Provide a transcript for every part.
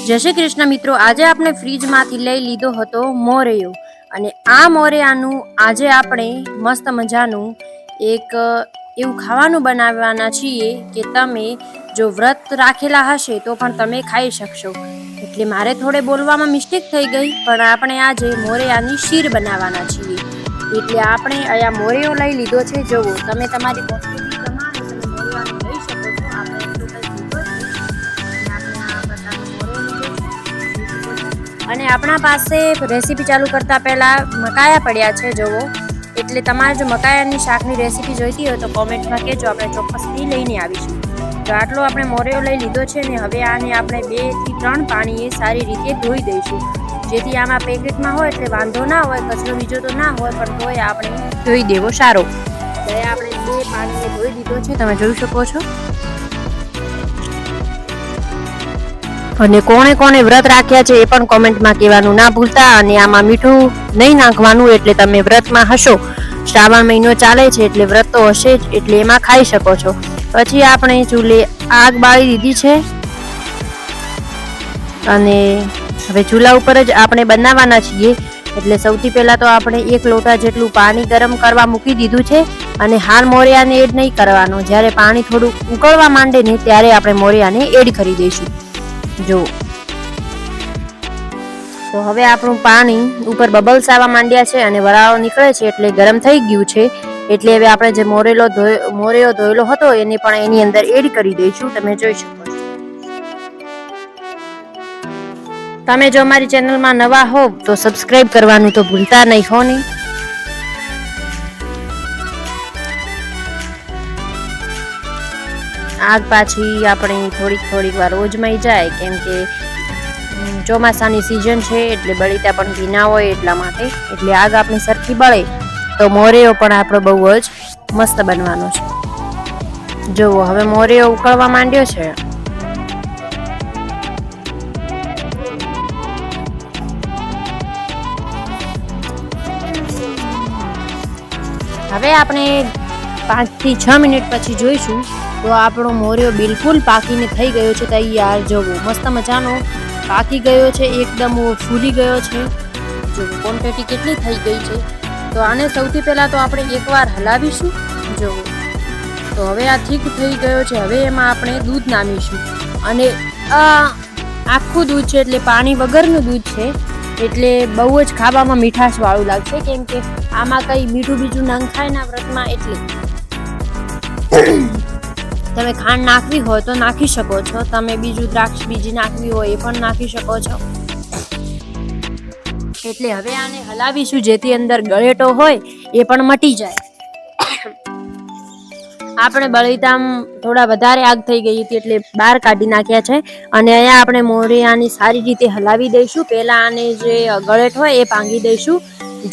જય શ્રી કૃષ્ણ મિત્રો, આજે આપણે ફ્રીજમાંથી લઈ લીધો હતો મોરૈયો અને આ મોરૈયાનું આજે આપણે મસ્ત મજાનું એક એવું ખાવાનું બનાવવાના છીએ કે તમે જો વ્રત રાખેલા હશે તો પણ તમે ખાઈ શકશો। એટલે મારે થોડે બોલવામાં મિસ્ટેક થઈ ગઈ, પણ આપણે આજે મોરૈયાની શીર બનાવવાના છીએ। એટલે આપણે અહીંયા મોરૈયો લઈ લીધો છે। જોવો તમે તમારી પસંદગી પ્રમાણે તમે મોરૈયાને લઈ શકો છો। આપણે અને આપણા પાસે રેસીપી ચાલુ કરતા પહેલા મકાયા પડ્યા છે જોવો। એટલે તમારે જો મકાયાની શાકની રેસીપી જોઈતી હોય તો કોમેન્ટમાં કહેજો, આપણે ચોક્કસથી લઈને આવીશું। તો આટલો આપણે મોરૈયો લઈ લીધો છે ને હવે આને આપણે 2 થી 3 પાણીએ સારી રીતે ધોઈ દઈશું, જેથી આમાં પેકેટમાં હોય એટલે વાંધો ના હોય, કચરો બીજો તો ના હોય, પણ તોય આપણે ધોઈ દેવો સારો। હવે આપણે 2 પાણીએ ધોઈ દીધો છે, તમે જોઈ શકો છો। અને કોણે કોણે વ્રત રાખ્યા છે એ પણ કોમેન્ટમાં કહેવાનું ના ભૂલતા। અને આમાં મીઠું નહીં નાખવાનું, એટલે તમે વ્રતમાં હશો, શ્રાવણ મહિનો ચાલે છે એટલે વ્રત તો હશે જ, એટલે એમાં ખાઈ શકો છો। પછી આપણે ચૂલે આગ બાળી દીધી છે અને હવે ચૂલા ઉપર જ આપણે બનાવવાના છીએ। એટલે સૌથી પહેલા તો આપણે 1 લોટા જેટલું પાણી ગરમ કરવા મૂકી દીધું છે અને હાલ મોરૈયાને એડ નહીં કરવાનો, જ્યારે પાણી થોડું ઉકળવા માંડે ને ત્યારે આપણે મોરૈયાને એડ કરી દઈશું। જો તો હવે આપણું પાણી ઉપર બબલ્સ આવવા માંડ્યા છે અને વરાળો નીકળે છે એટલે ગરમ થઈ ગયું છે। એટલે હવે આપણે જે મોરૈયો ધોયેલો હતો એને પણ એની અંદર એડ કરી દઈશું, તમે જોઈ શકો છો। તમે જો અમારી ચેનલમાં નવા હો તો સબસ્ક્રાઇબ કરવાનું તો ભૂલતા નહીં હો ને। આગ પાછી આપણે થોડીક વાર રોજમાં જાય, કેમ કે ચોમાસાની સિઝન છે એટલે બળીતા પણ ભીના હોય એટલા માટે। એટલે આગ આપણી સરખી બળે તો મોરૈયો પણ આપણો બહુ જ મસ્ત બનવાનો છે। જુઓ હવે મોરૈયો ઉકળવા માંડ્યો છે। હવે આપણે 5 થી 6 મિનિટ પછી જોઈશું તો આપણો મોરૈયો બિલકુલ પાકીને થઈ ગયો છે તૈયાર। જોવો મસ્ત મજાનો પાકી ગયો છે, એકદમ ફૂલી ગયો છે। જો ક્વોન્ટિટી કેટલી થઈ ગઈ છે। તો આને સૌથી પહેલાં તો આપણે એકવાર હલાવીશું। જોવો તો હવે આ ઠીક થઈ ગયો છે। હવે એમાં આપણે દૂધ નામીશું અને આખું દૂધ છે એટલે પાણી વગરનું દૂધ છે, એટલે બહુ જ ખાવામાં મીઠાશવાળું લાગશે, કેમ કે આમાં કંઈ મીઠું બીજું નાખાય ના વ્રતમાં। એટલે તમે ખાંડ નાખવી હોય તો નાખી શકો છો, તમે બીજું દ્રાક્ષ બીજી નાખવી હોય એ પણ નાખી શકો છો। એટલે હવે આને હલાવીશું જેથી અંદર ગળેટો હોય એ પણ મટી જાય। આપણે બળીતામ થોડા વધારે આગ થઈ ગઈ હતી એટલે બહાર કાઢી નાખ્યા છે અને અહીંયા આપણે મોરૈયાની સારી રીતે હલાવી દઈશું। પહેલા આને જે ગળેટ હોય એ ભાંગી દઈશું,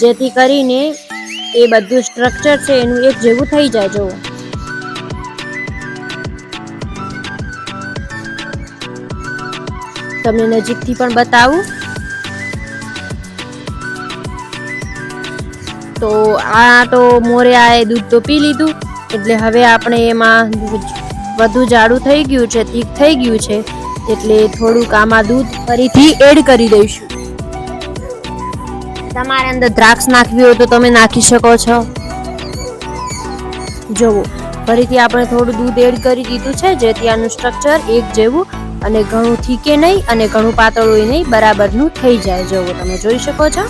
જેથી કરીને એ બધું સ્ટ્રક્ચર છે એનું એક જેવું થઈ જાય। જો તમને નજીકથી પણ બતાવું તો આ તો મોરૈયાએ દૂધ તો પી લીધું, એટલે હવે આપણે એમાં વધુ જાડું થઈ ગયું છે, ઠીક થઈ ગયું છે, એટલે થોડુંક આમાં દૂધ ફરીથી એડ કરી દઈશું। તમારે અંદર દ્રાક્ષ નાખવી હોય તો તમે નાખી શકો છો। જુઓ ફરીથી આપણે થોડું દૂધ એડ કરી દીધું છે, જેથી આનું સ્ટ્રક્ચર એક જેવું અને ઘણું ઠીકે નહીં અને ઘણું પાતળું નહીં, બરાબરનું થઈ જાય। જુઓ તમે જોઈ શકો છો।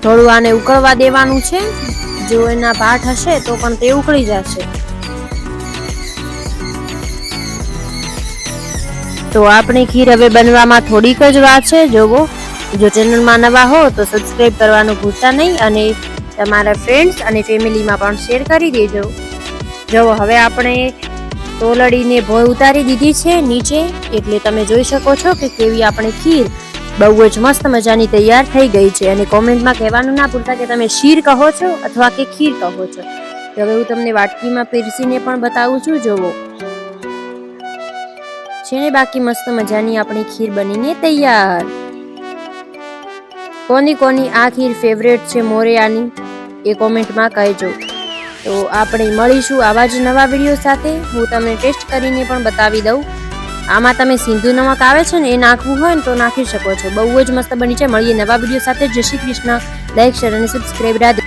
થોડું આને ઉકળવા દેવાનું છે, જો એના ભાટ હશે તો પણ તે ઉકળી જશે। તો આપણી ખીર હવે બનવામાં થોડીક જ વાર છે। જુઓ જો ચેનલમાં નવા હો તો સબસ્ક્રાઇબ કરવાનું ભૂલતા નહીં અને તમારા ફ્રેન્ડ્સ અને ફેમિલીમાં પણ શેર કરી દેજો। જુઓ હવે આપણે તોલડીને ભોય ઉતારી દીધી છે નીચે, એટલે તમે જોઈ શકો છો કે કેવી આપણી ખીર બહુ જ મસ્ત મજાની તૈયાર થઈ ગઈ છે। અને કોમેન્ટમાં કહેવાનું ના ભૂલતા કે તમે શીર કહો છો અથવા કે ખીર કહો છો। તો હવે હું તમને વાટકીમાં પીરસીને પણ બતાવું છું। જુઓ છે ને બાકી મસ્ત મજાની આપણી ખીર બનીને તૈયાર। કોની આ ખીર ફેવરેટ છે મોરૈયાની એ કોમેન્ટમાં કહેજો। તો આપણે મળીશું આવા જ નવા વિડીયો સાથે। હું તમને ટેસ્ટ કરીને પણ બતાવી દઉં આમાં તમે સિંધુ નમક આવે છે ને એ નાખવું હોય ને તો નાખી શકો છો. બહુ જ મસ્ત બની છે. મળીએ નવા વિડીયો સાથે. જય શ્રી કૃષ્ણ. લાઈક, શેર અને સબસ્ક્રાઇબ. રાધે.